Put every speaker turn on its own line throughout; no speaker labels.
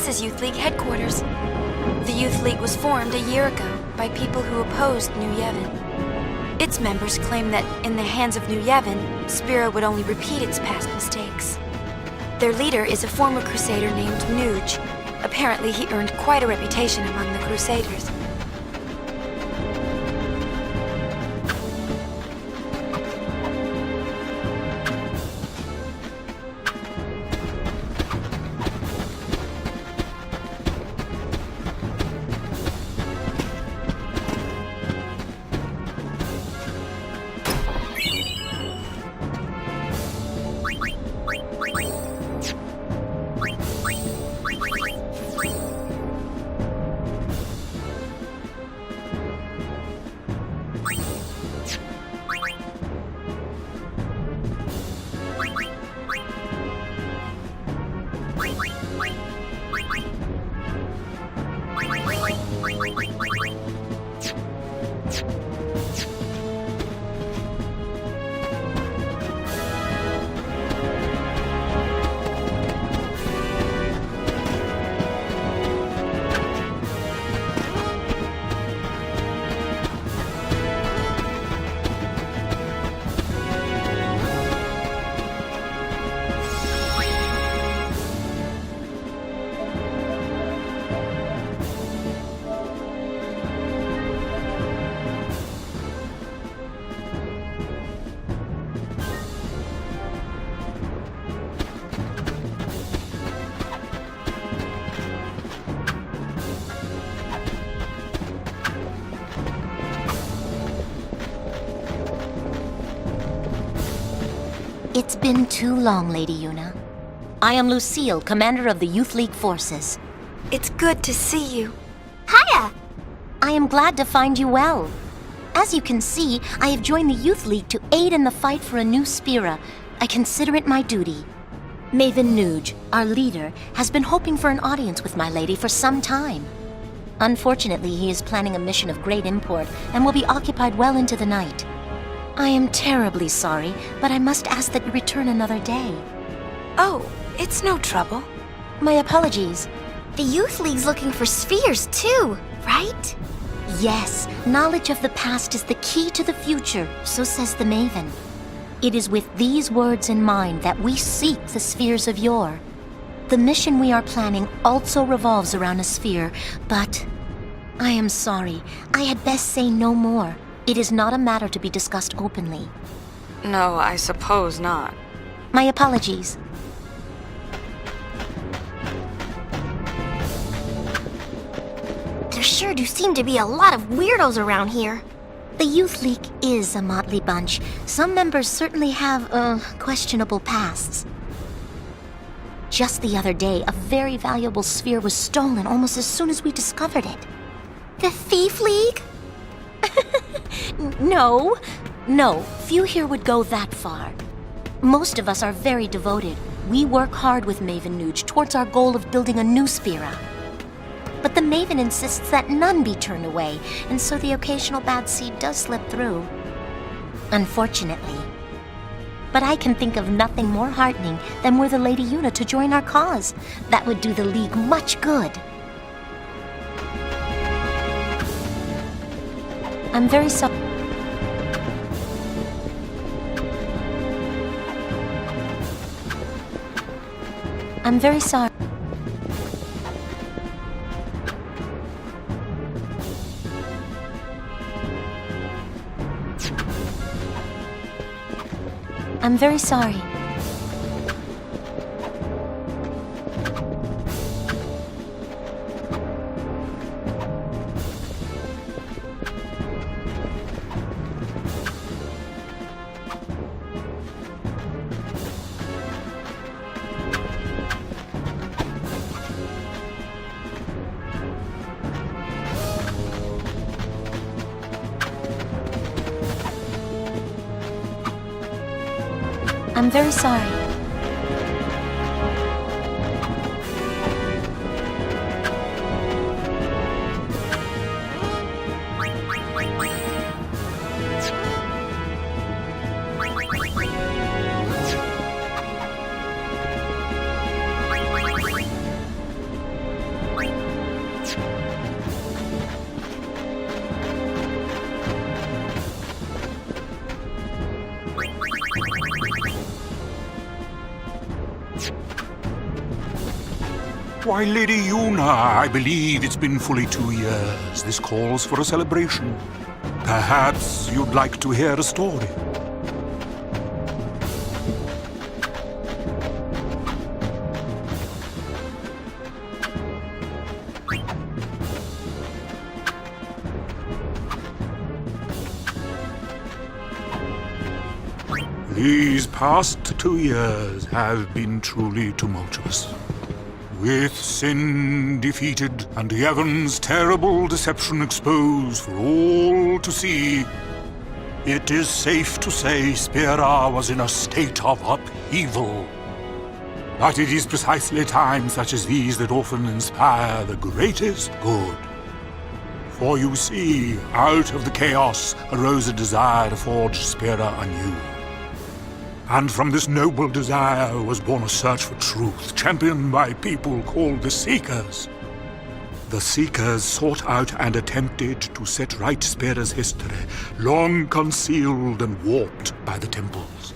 This is Youth League headquarters. The Youth League was formed a year ago by people who opposed New Yevon. Its members claim that in the hands of New Yevon, Spira would only repeat its past mistakes. Their leader is a former crusader named Nuge. Apparently he earned quite a reputation among the crusaders.
It's been too long, Lady Yuna. I am Lucille, commander of the Youth League forces.
It's good to see you.
Hiya! I am glad to find you well. As you can see, I have joined the Youth League to aid in the fight for a new Spira. I consider it my duty. Maven Nuge, our leader, has been hoping for an audience with my lady for some time. Unfortunately, he is planning a mission of great import and will be occupied well into the night. I am terribly sorry, but I must ask that you return another day.
Oh, it's no trouble.
My apologies.
The Youth League's looking for spheres too, right?
Yes, knowledge of the past is the key to the future, so says the Maven. It is with these words in mind that we seek the spheres of yore. The mission we are planning also revolves around a sphere, but I am sorry. I had best say no more. It is not a matter to be discussed openly.
No, I suppose not.
My apologies.
There sure do seem to be a lot of weirdos around here.
The Youth League is a motley bunch. Some members certainly have, questionable pasts. Just the other day, a very valuable sphere was stolen almost as soon as we discovered it.
The Thief League?
No, few here would go that far. Most of us are very devoted. We work hard with Maven Nuge towards our goal of building a new Spira. But the Maven insists that none be turned away, and so the occasional bad seed does slip through. Unfortunately. But I can think of nothing more heartening than were the Lady Yuna to join our cause. That would do the League much good. I'm very sorry. I'm very sorry. I'm very sorry. I'm very sorry.
Why, Lady Yuna, I believe it's been fully 2 years. This calls for a celebration. Perhaps you'd like to hear a story. These past 2 years have been truly tumultuous. With sin defeated and Yevon's terrible deception exposed for all to see, it is safe to say Spira was in a state of upheaval. But it is precisely times such as these that often inspire the greatest good. For you see, out of the chaos arose a desire to forge Spira anew. And from this noble desire was born a search for truth, championed by people called the Seekers. The Seekers sought out and attempted to set right Spira's history, long concealed and warped by the temples.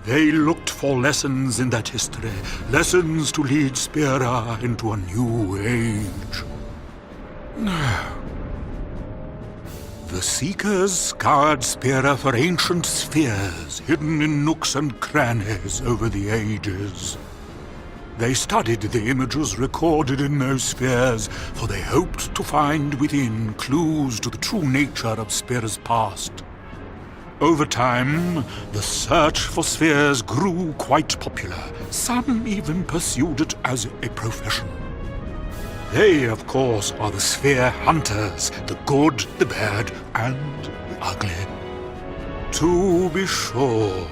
They looked for lessons in that history, lessons to lead Spira into a new age. The Seekers scoured Spira for ancient spheres hidden in nooks and crannies over the ages. They studied the images recorded in those spheres, for they hoped to find within clues to the true nature of Spira's past. Over time, the search for spheres grew quite popular. Some even pursued it as a profession. They, of course, are the sphere hunters, the good, the bad, and the ugly. To be sure,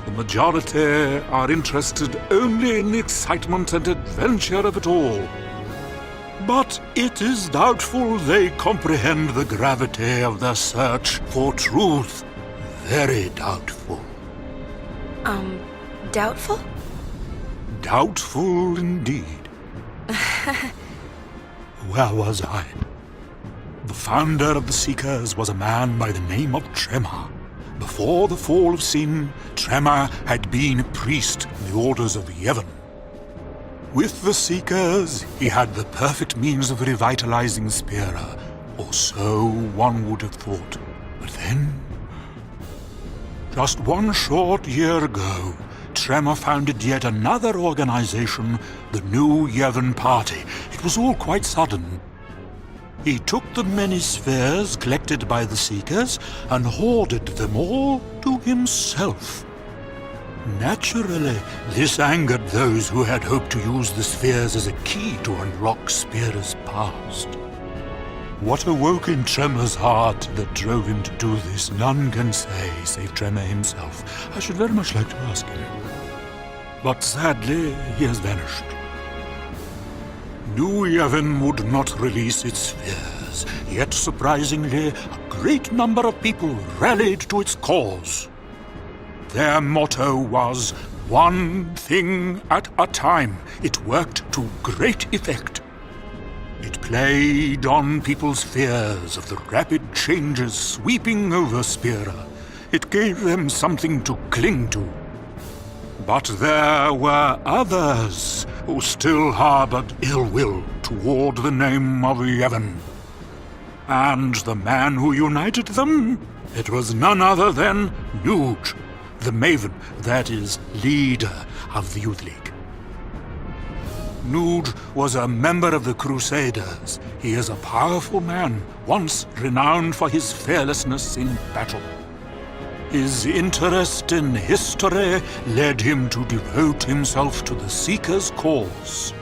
the majority are interested only in the excitement and adventure of it all. But it is doubtful they comprehend the gravity of the search for truth. Very doubtful.
Doubtful?
Doubtful indeed. Where was I? The founder of the Seekers was a man by the name of Tremor. Before the fall of sin, Tremor had been a priest in the orders of Yevon. With the Seekers, he had the perfect means of revitalizing Spira, or so one would have thought. But then, just 1 short year ago, Tremor founded yet another organization, the New Yevon Party. It was all quite sudden. He took the many spheres collected by the Seekers and hoarded them all to himself. Naturally, this angered those who had hoped to use the spheres as a key to unlock Spira's past. What awoke in Tremor's heart that drove him to do this, none can say, save Tremor himself. I should very much like to ask him. But sadly, he has vanished. New Yevon would not release its spheres, yet surprisingly, a great number of people rallied to its cause. Their motto was, one thing at a time. It worked to great effect. It played on people's fears of the rapid changes sweeping over Spira. It gave them something to cling to. But there were others who still harbored ill will toward the name of Yevon. And the man who united them, it was none other than Nuge, the Maven, that is, leader of the Youth League. Nuge was a member of the Crusaders. He is a powerful man, once renowned for his fearlessness in battle. His interest in history led him to devote himself to the Seekers' cause.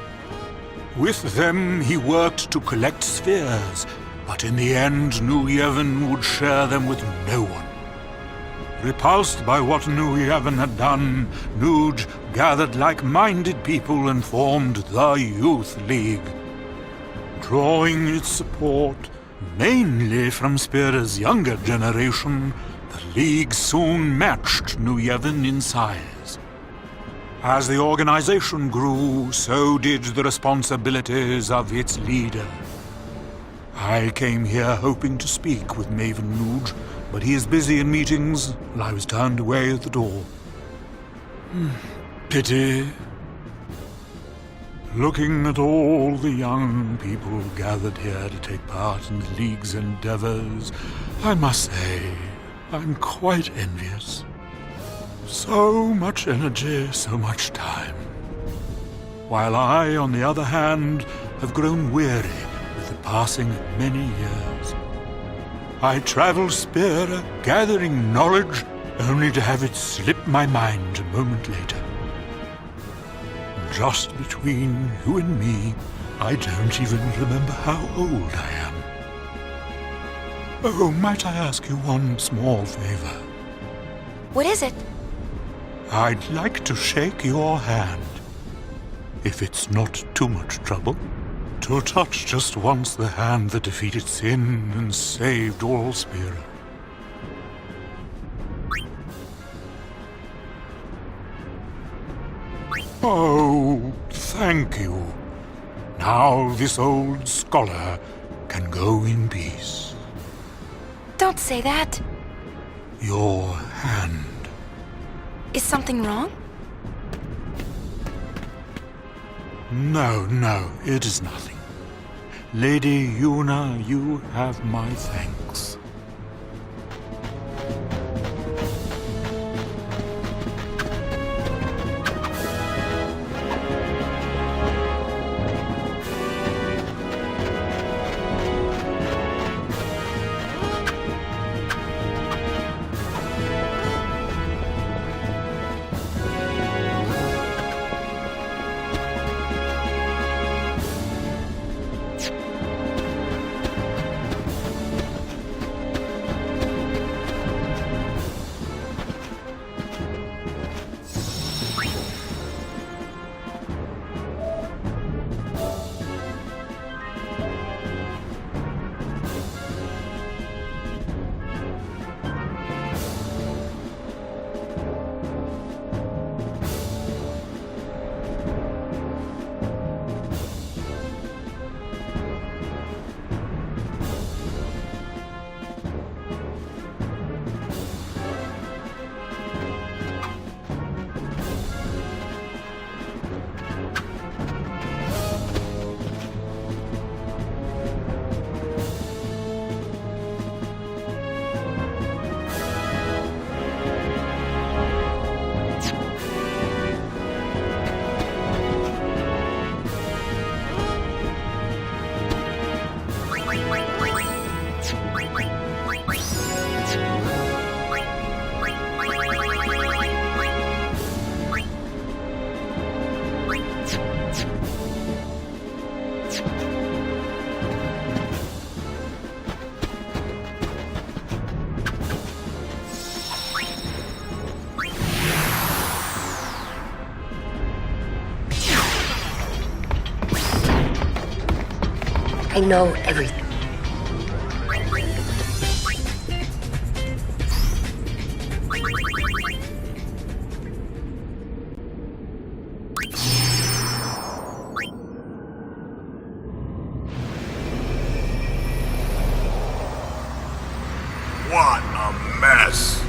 With them, he worked to collect spheres, but in the end, New Yevon would share them with no one. Repulsed by what New Yevon had done, Nuge gathered like-minded people and formed the Youth League. Drawing its support mainly from Spira's younger generation, the League soon matched New Yevon in size. As the organization grew, so did the responsibilities of its leader. I came here hoping to speak with Maven Nuge, but he is busy in meetings, and I was turned away at the door. Pity. looking at all the young people gathered here to take part in the League's endeavors, I must say I'm quite envious. So much energy, so much time. While I, on the other hand, have grown weary with the passing of many years. I travel Spira, gathering knowledge, only to have it slip my mind a moment later. Just between you and me, I don't even remember how old I am. Oh, might I ask you one small favor?
What is it?
I'd like to shake your hand, if it's not too much trouble. To touch just once the hand that defeated sin and saved all Spira. Oh, thank you. Now this old scholar can go in peace.
Don't say that.
Your hand.
Is something wrong?
No, it is nothing. Lady Yuna, you have my thanks.
I know everything.
What a mess!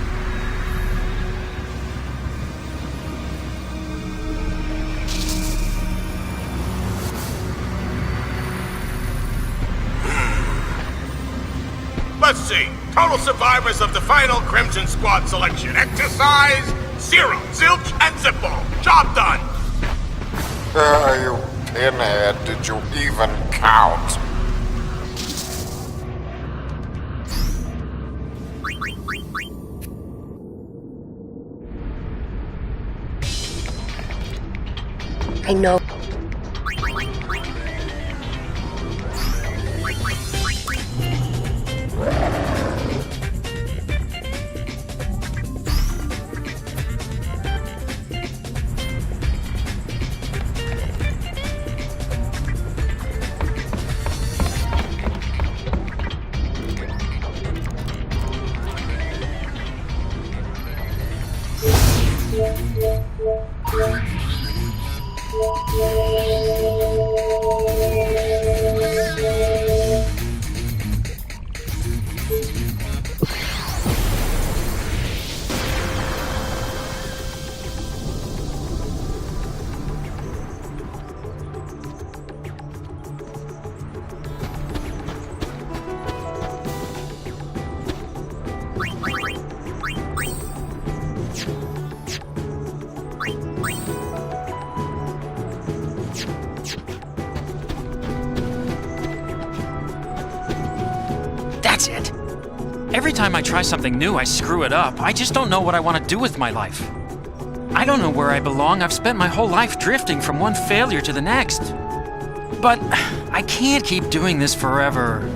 Let's see. Total survivors of the final Crimson Squad selection. Exercise, 0, zilch, and zippo. Job done.
You pinhead, did you even count?
I know.
That's it. Every time I try something new, I screw it up. I just don't know what I want to do with my life. I don't know where I belong. I've spent my whole life drifting from one failure to the next. But I can't keep doing this forever.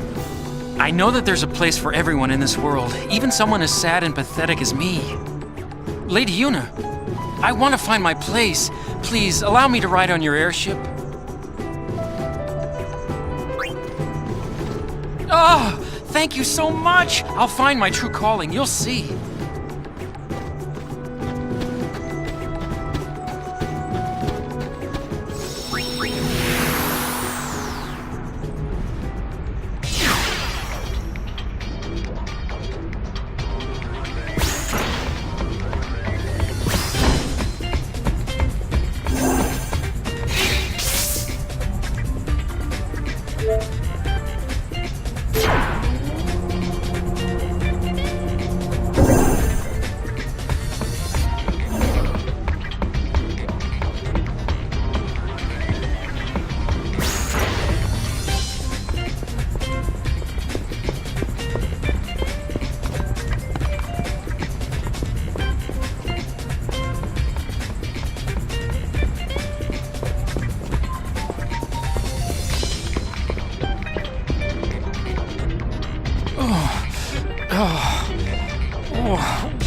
I know that there's a place for everyone in this world, even someone as sad and pathetic as me. Lady Una, I want to find my place. Please, allow me to ride on your airship. Oh, thank you so much! I'll find my true calling, you'll see.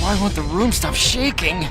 Why won't the room stop shaking?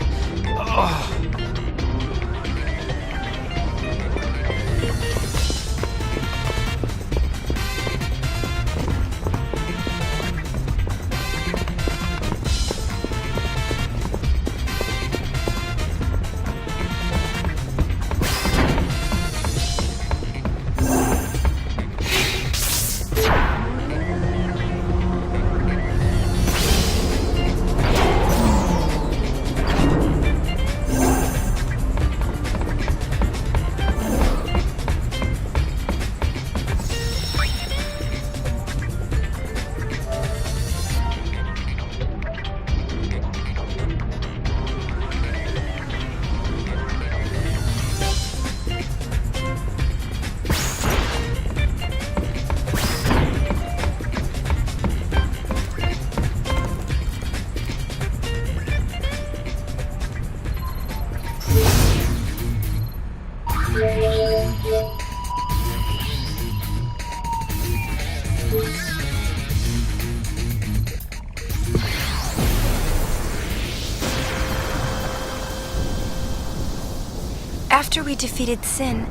After we defeated Sin,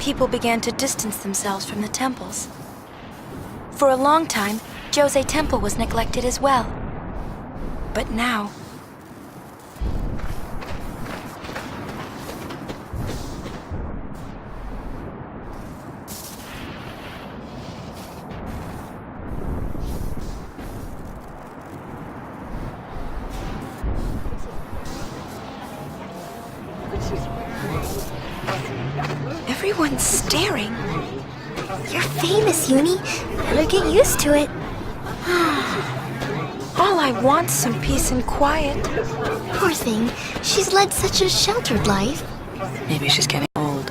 people began to distance themselves from the temples. For a long time, Jose Temple was neglected as well. But now... Everyone's staring.
You're famous, Uni. Better get used to it.
All I want's some peace and quiet.
Poor thing. She's led such a sheltered life.
Maybe she's getting old.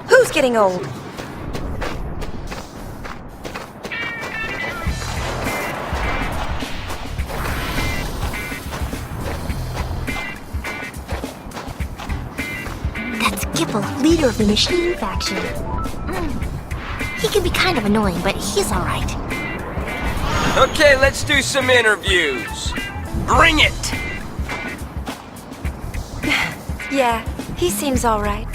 Who's getting old?
That's Gipple, leader of the Machine faction. He can be kind of annoying, but he's alright.
Okay, let's do some interviews. Bring it!
Yeah, he seems all right.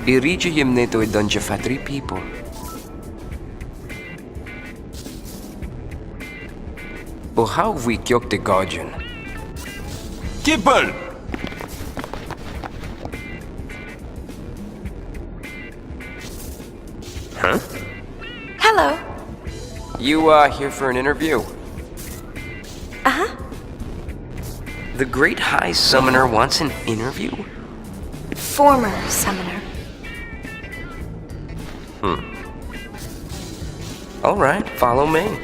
Irichiyim neto idonja fatri people. O how we kyok the guardian?
Kibble!
Huh?
Hello.
You, here for an interview?
Uh-huh.
The Great High Summoner wants an interview?
Former summoner.
Alright, follow me.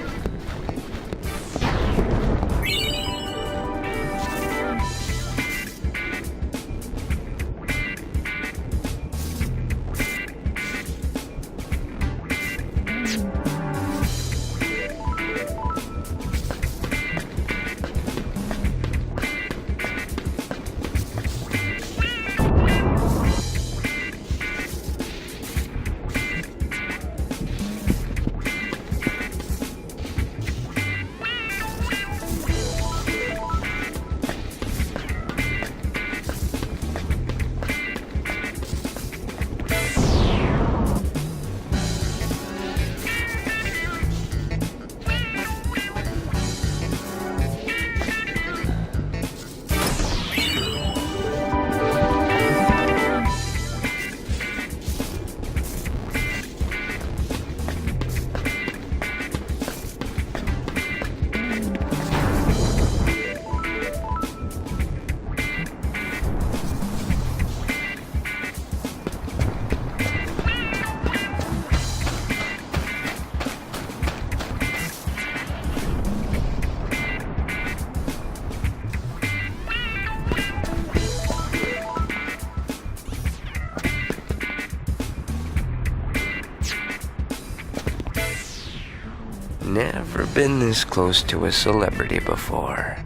Never been this close to a celebrity before.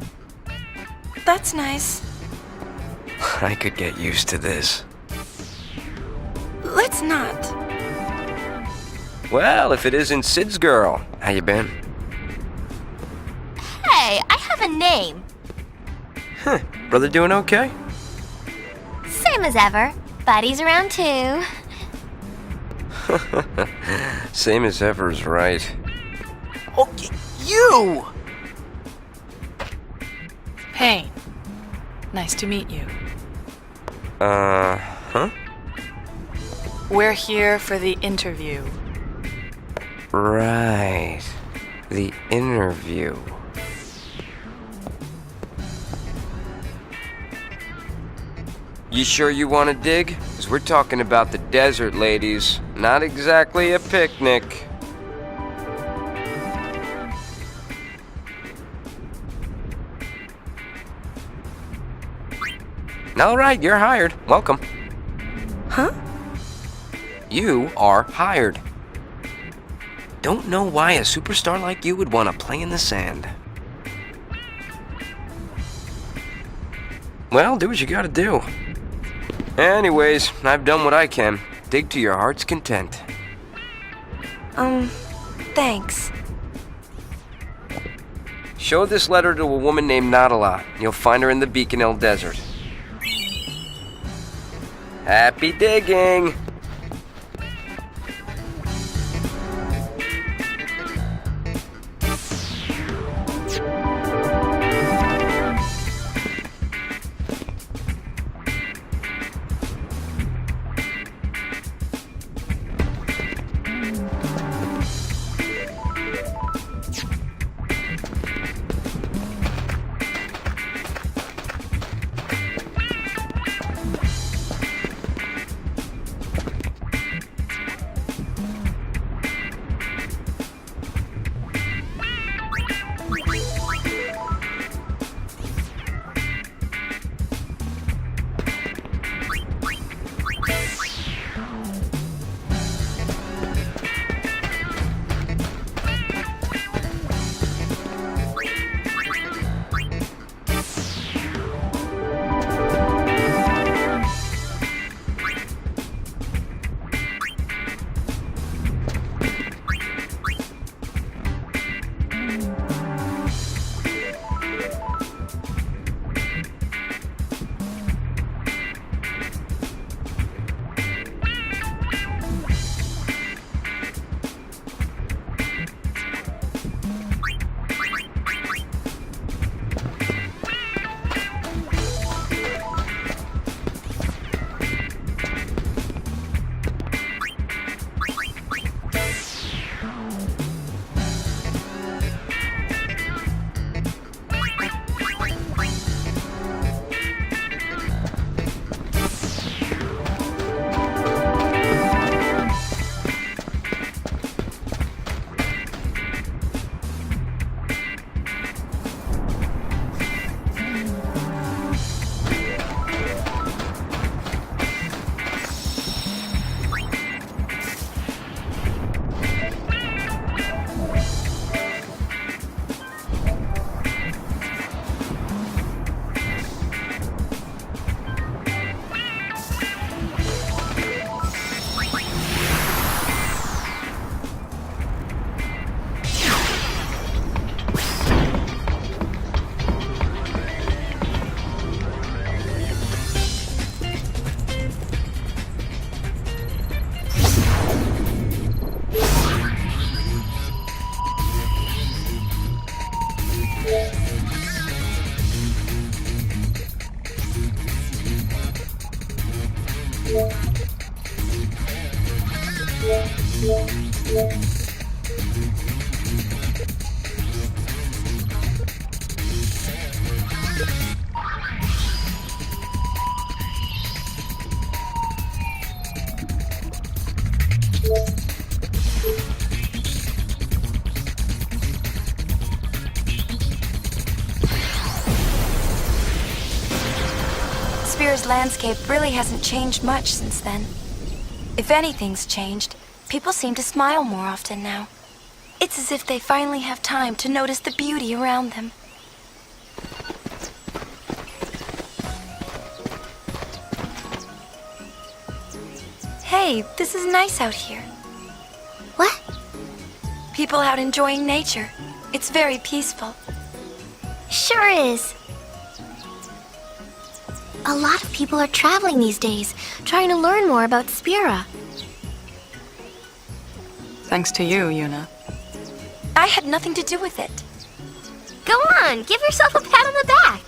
That's nice.
I could get used to this.
Let's not.
Well, if it isn't Sid's girl. How you been?
Hey, I have a name.
Huh. Brother doing okay?
Same as ever. Buddy's around too.
Same as ever's right.
Oh, you! Payne. Nice to meet you.
Huh?
We're here for the interview.
Right. The interview. You sure you want to dig? 'Cause we're talking about the desert, ladies. Not exactly a picnic. All right, you're hired. Welcome.
Huh?
You are hired. Don't know why a superstar like you would want to play in the sand. Well, do what you gotta do. Anyways, I've done what I can. Dig to your heart's content.
Thanks.
Show this letter to a woman named Nadala. You'll find her in the Beacon Hill Desert. Happy digging!
Sphere's landscape really hasn't changed much since then. If anything's changed, people seem to smile more often now. It's as if they finally have time to notice the beauty around them. Hey, this is nice out here.
What?
People out enjoying nature. It's very peaceful.
Sure is. A lot of people are traveling these days, trying to learn more about Spira.
Thanks to you, Yuna.
I had nothing to do with it.
Go on, give yourself a pat on the back.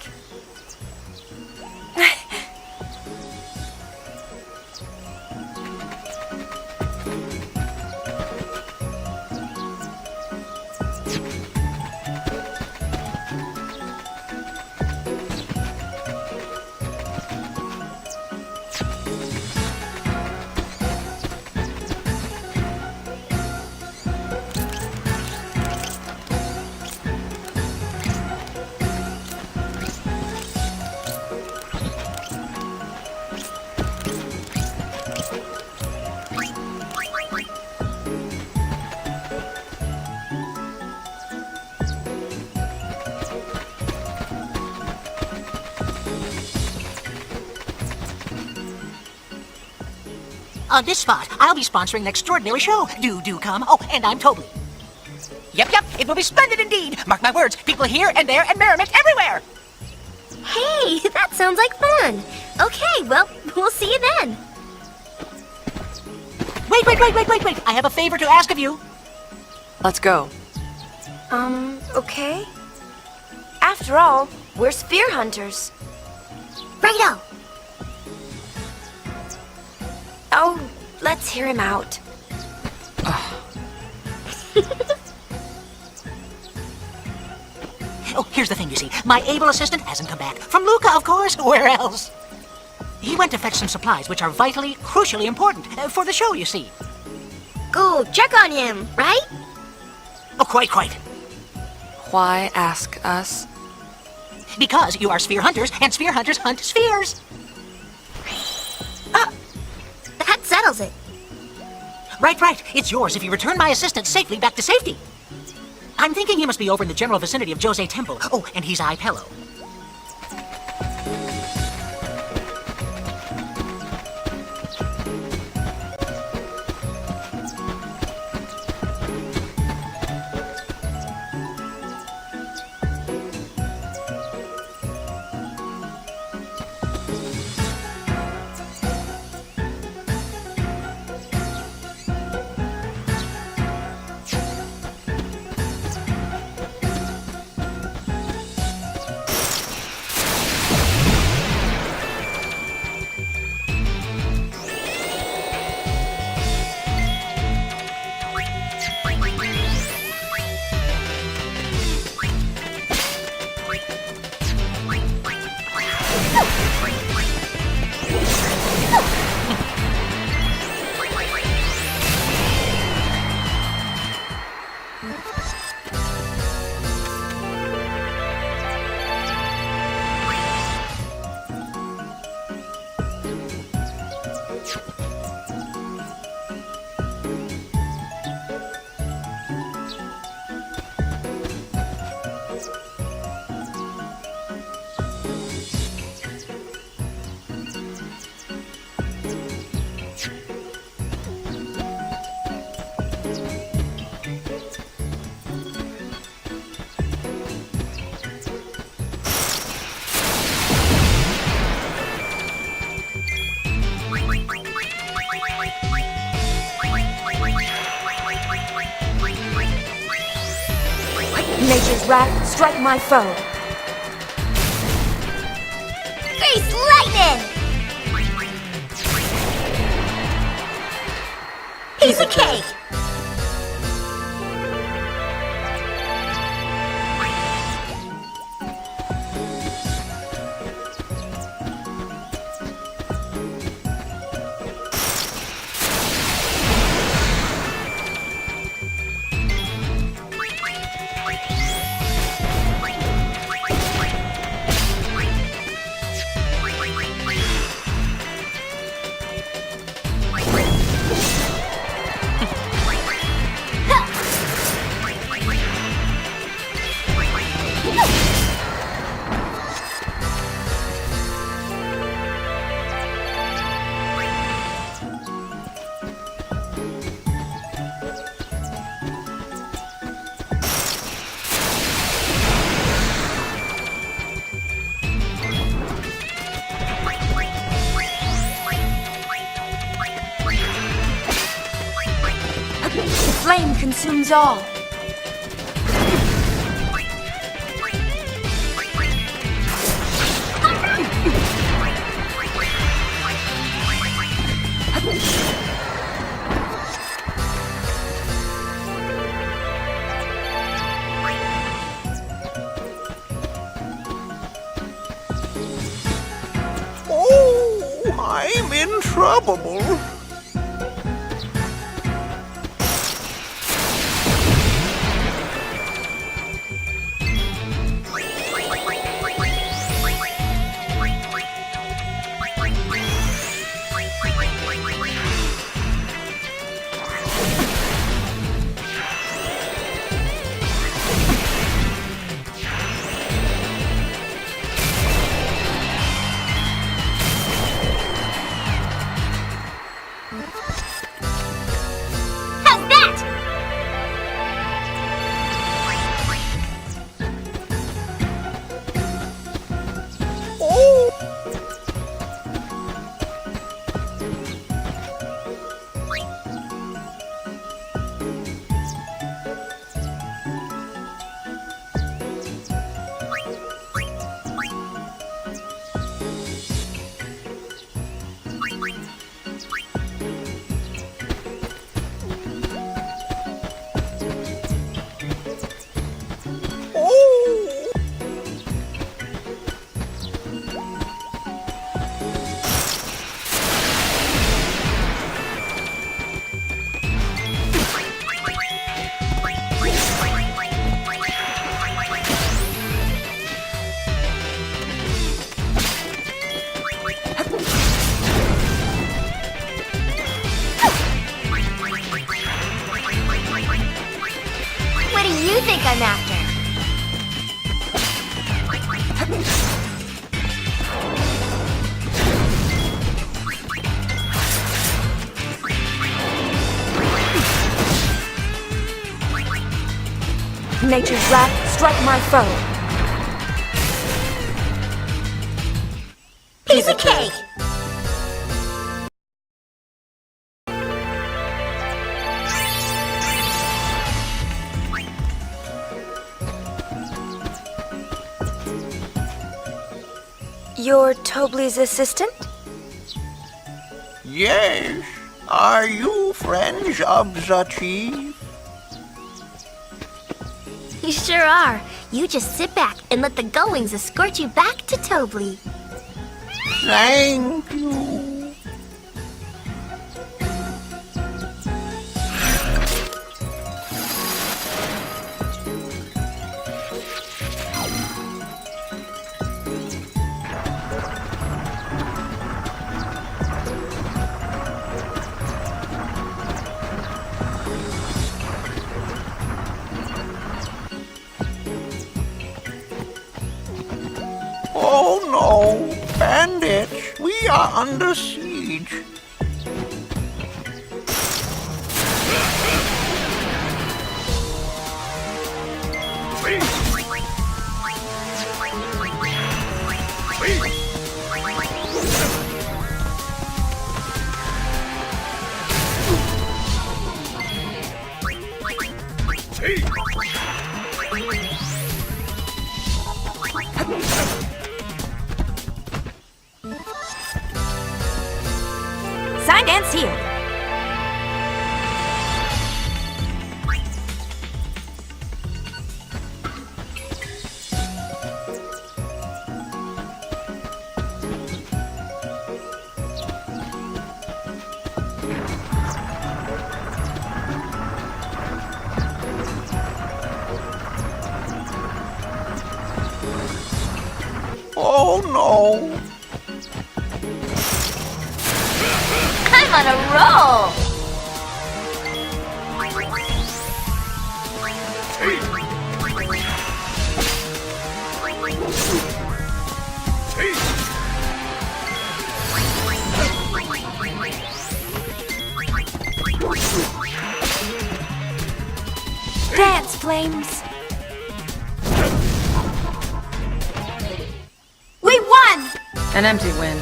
On this spot, I'll be sponsoring an extraordinary show. Do come. Oh, and I'm Toby. Yep, it will be splendid indeed. Mark my words, people here and there and merriment everywhere.
Hey, that sounds like fun. Okay, well, we'll see you then.
Wait. I have a favor to ask of you.
Let's go.
Okay. After all, we're sphere hunters.
Righto.
Oh, let's hear him out.
Oh, here's the thing, you see. My able assistant hasn't come back. From Luca, of course. Where else? He went to fetch some supplies, which are vitally, crucially important for the show, you see.
Go check on him, right?
Oh, quite.
Why ask us?
Because you are sphere hunters, and sphere hunters hunt spheres.
That settles it.
Right. It's yours if you return my assistant safely back to safety. I'm thinking he must be over in the general vicinity of Jose Temple. Oh, and he's Ipello.
Nature's wrath, strike my foe.
Grease lightning! Piece of cake!
flame consumes all.
Oh, I'm in trouble.
How's that? What do you think I'm after?
Nature's wrath, strike my foe.
Piece of cake!
You're Tobley's assistant?
Yes. Are you friends of the chief?
You sure are. You just sit back and let the goings escort you back to Tobley.
Thank you. Oh no, bandits, we are under siege.
Signed and sealed.
Oh no.
I'm on a roll!
Dance, flames! We won!
An empty win.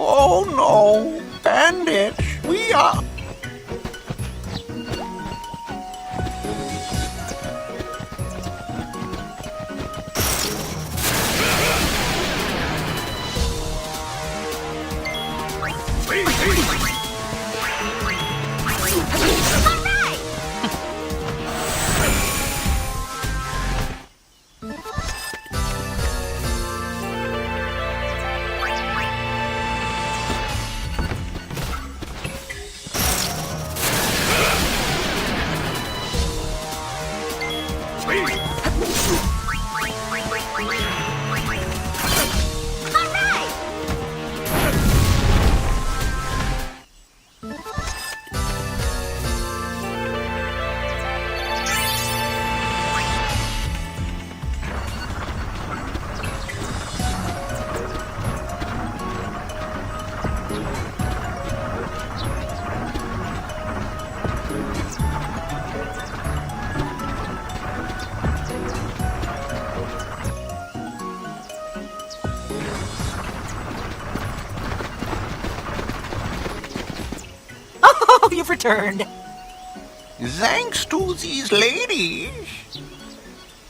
Oh no, bandits, we are...
Oh, you've returned.
Thanks to these ladies.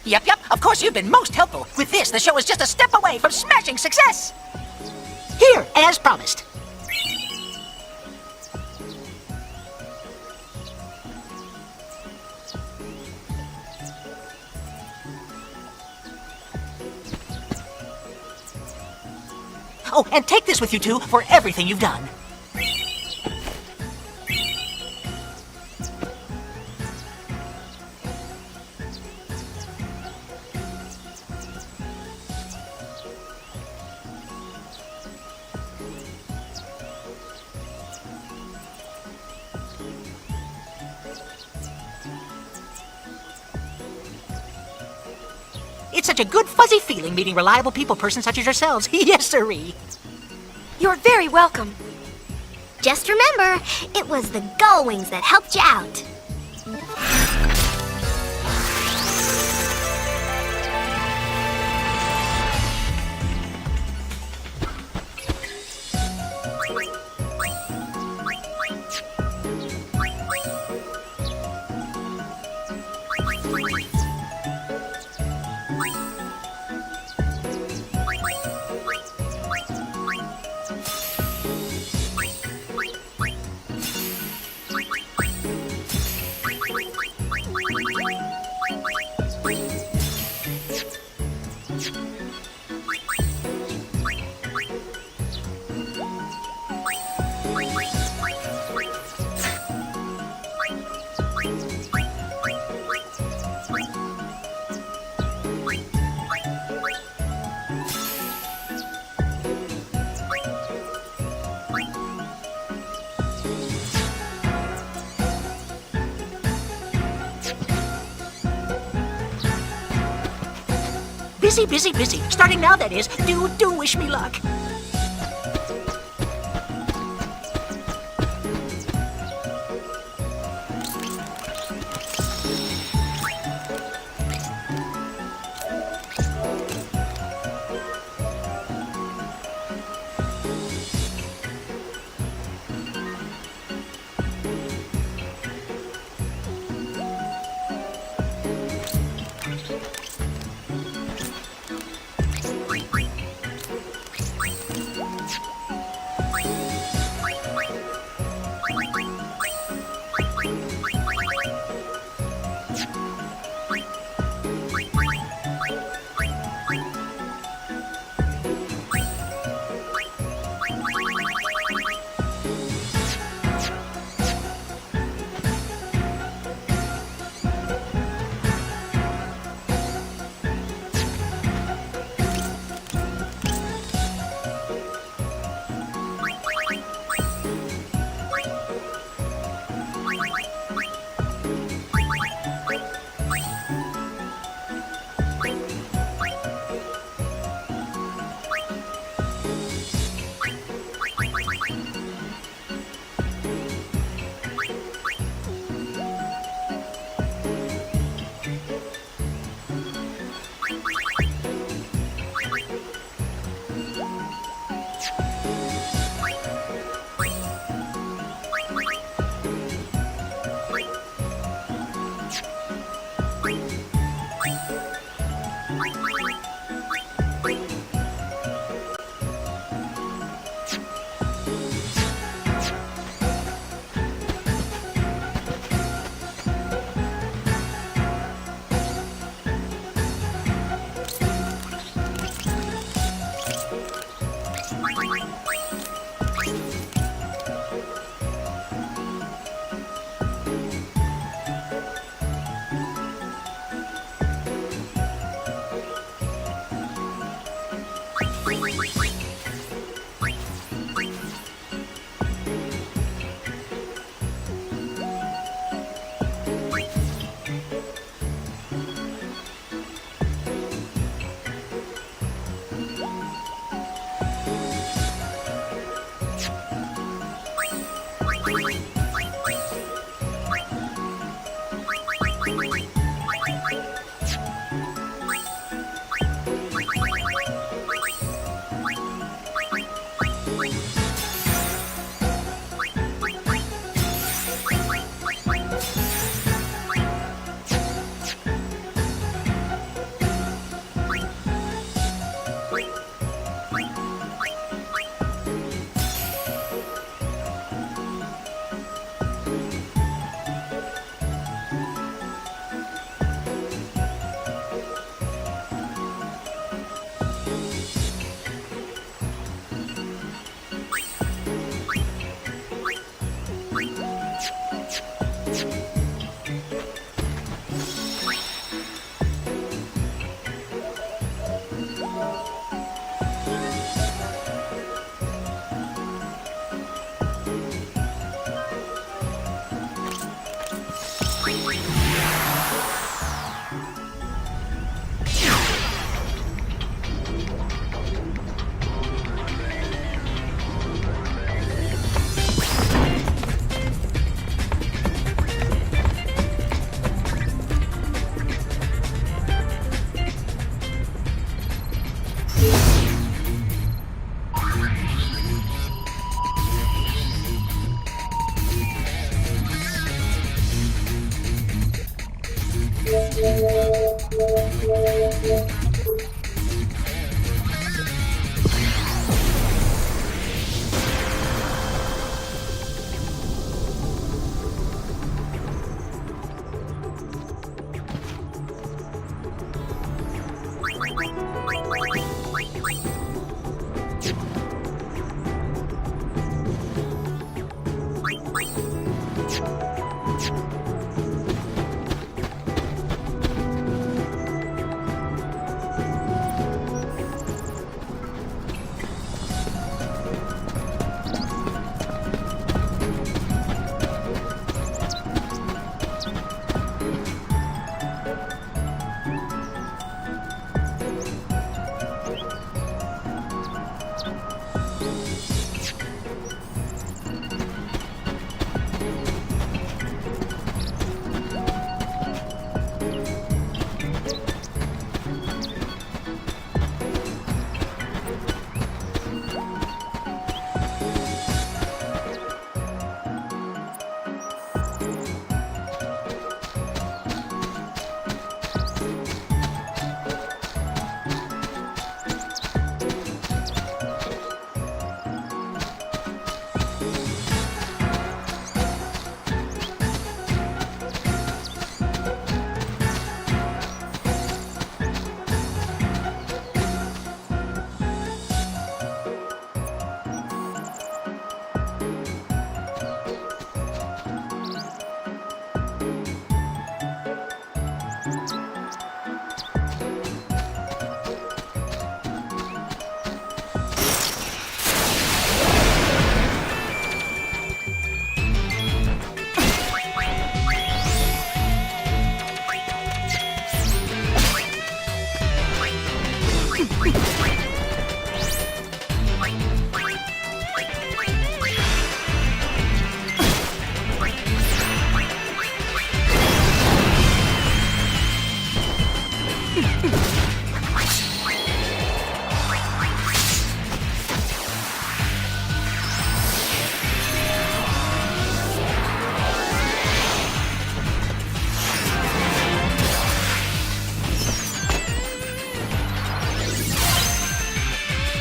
Yep, of course you've been most helpful. With this, the show is just a step away from smashing success. Here, as promised. Oh, and take this with you two for everything you've done. It's such a good fuzzy feeling meeting reliable people persons such as yourselves. Yes, sirree.
You're very welcome.
Just remember, it was the Gullwings that helped you out.
Busy. Starting now, that is. Do wish me luck.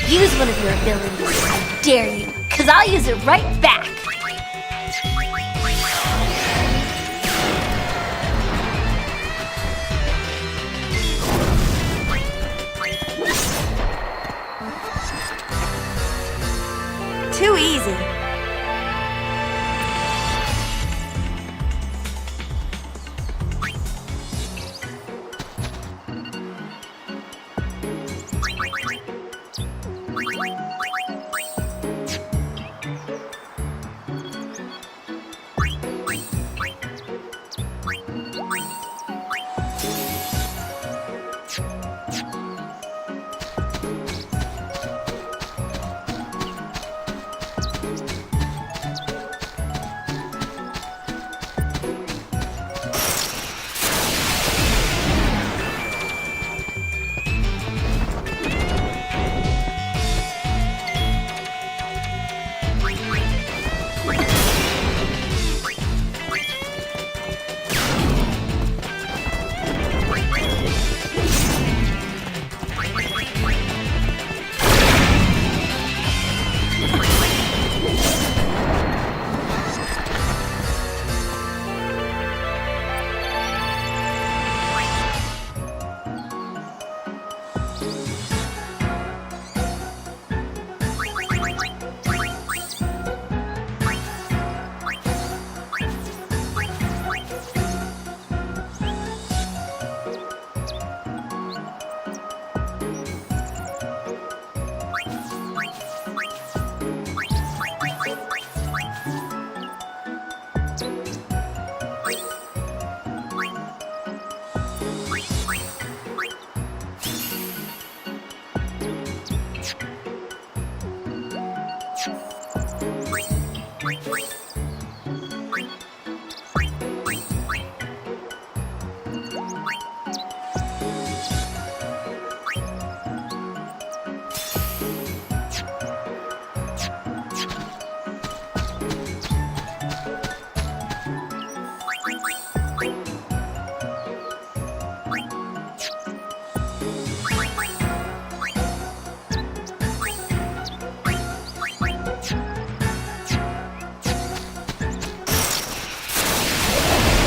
Use one of your abilities, I dare you, because I'll use it right back.
too easy.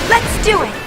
Let's do it!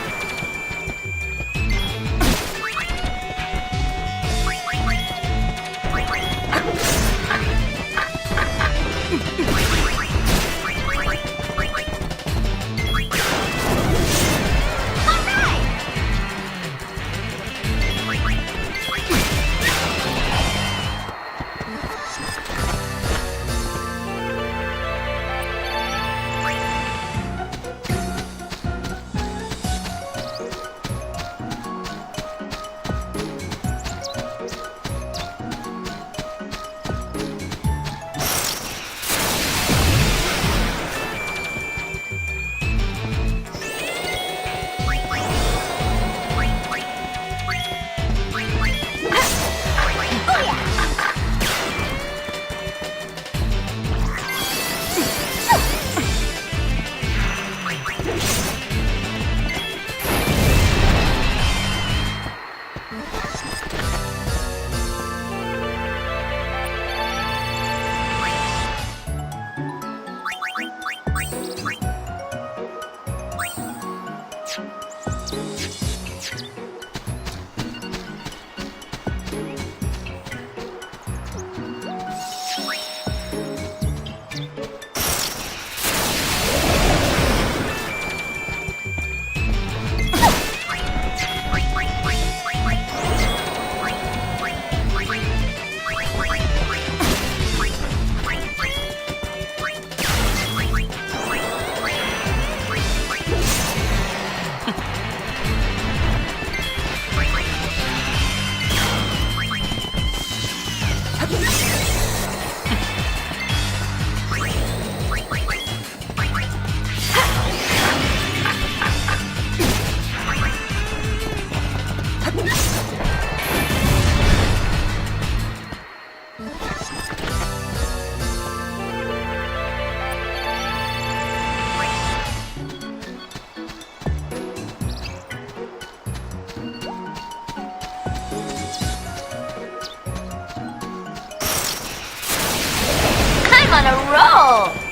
On a roll!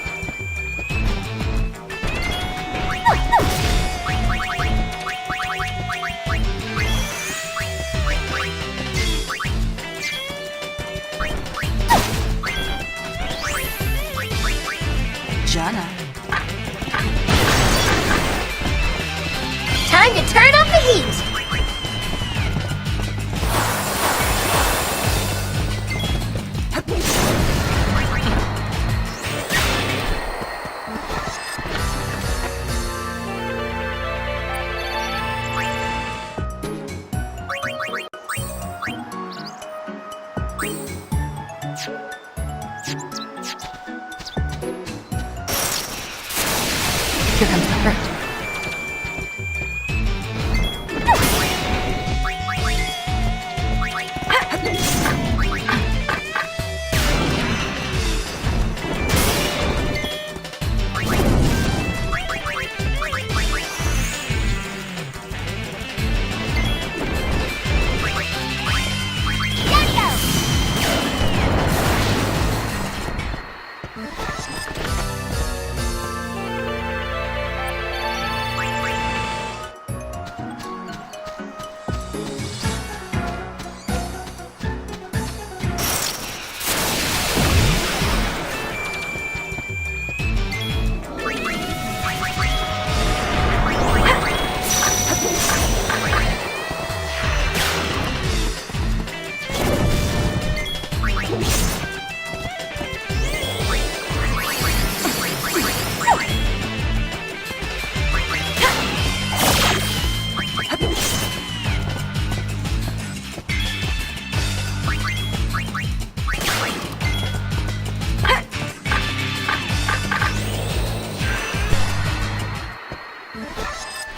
Jana.
Time to turn up the heat!
Here comes the hurt.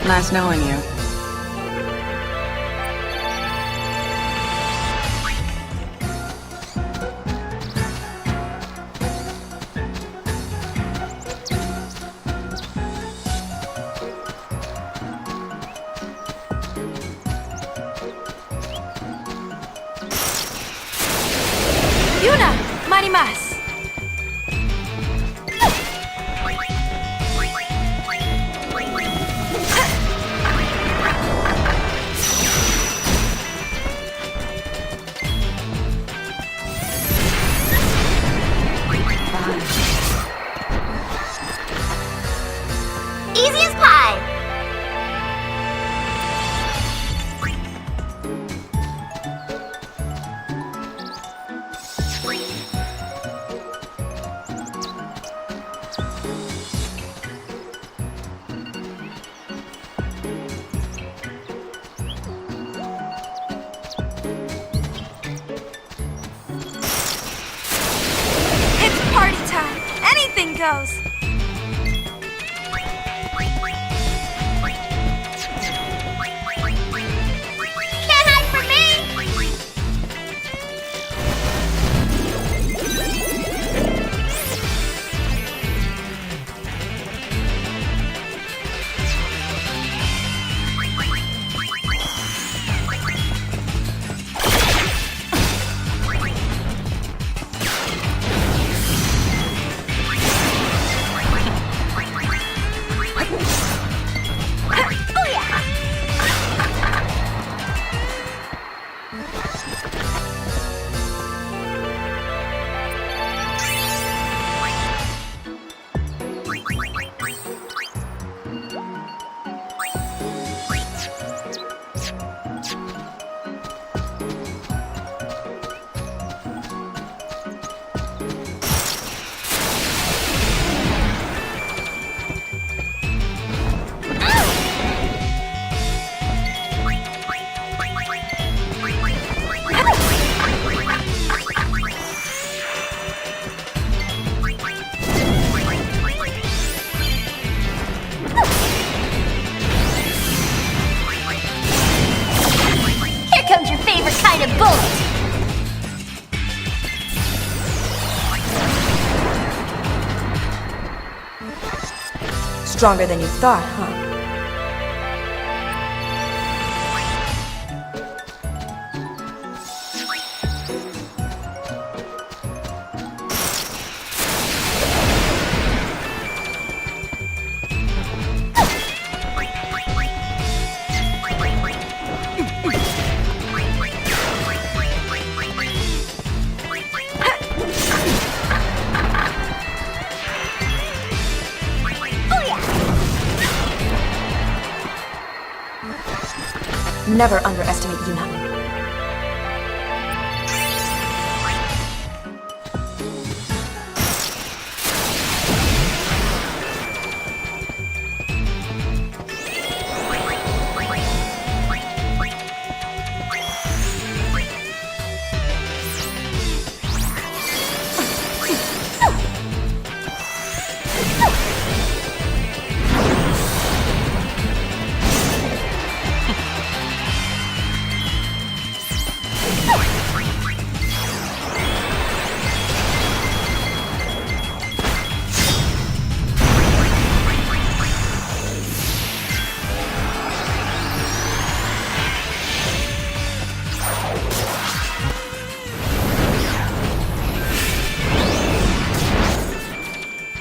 Nice knowing you.
Yuna! Marimas!
Easy as pie!
It's party time! Anything goes!
Can't hide from me!
Stronger than you thought, huh? never underestimate Yuna.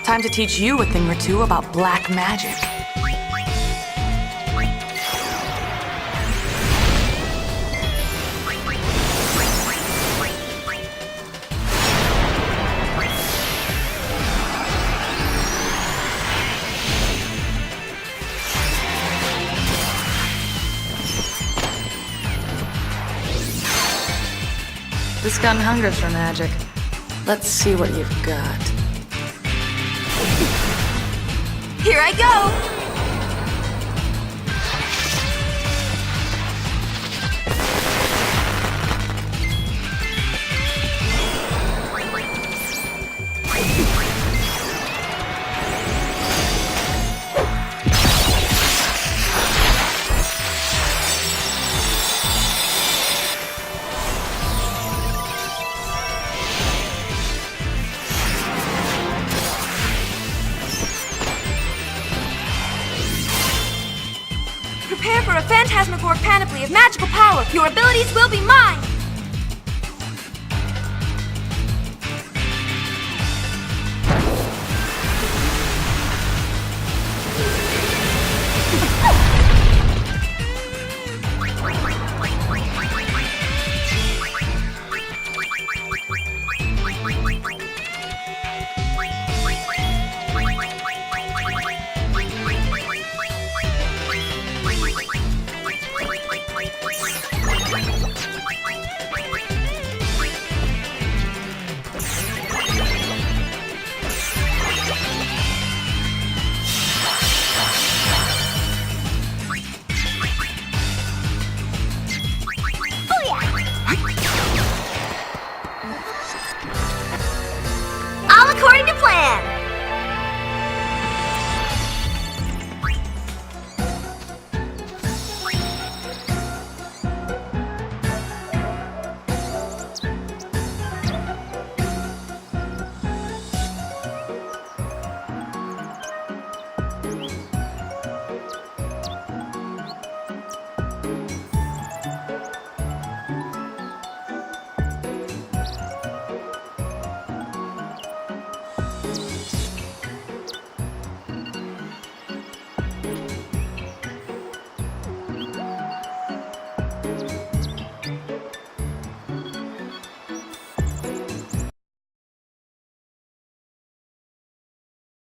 Time to teach you a thing or two about black magic. This gun hungers for magic. Let's see what you've got.
Here I go! Prepare for a phantasmagoric panoply of magical power. Your abilities will be mine!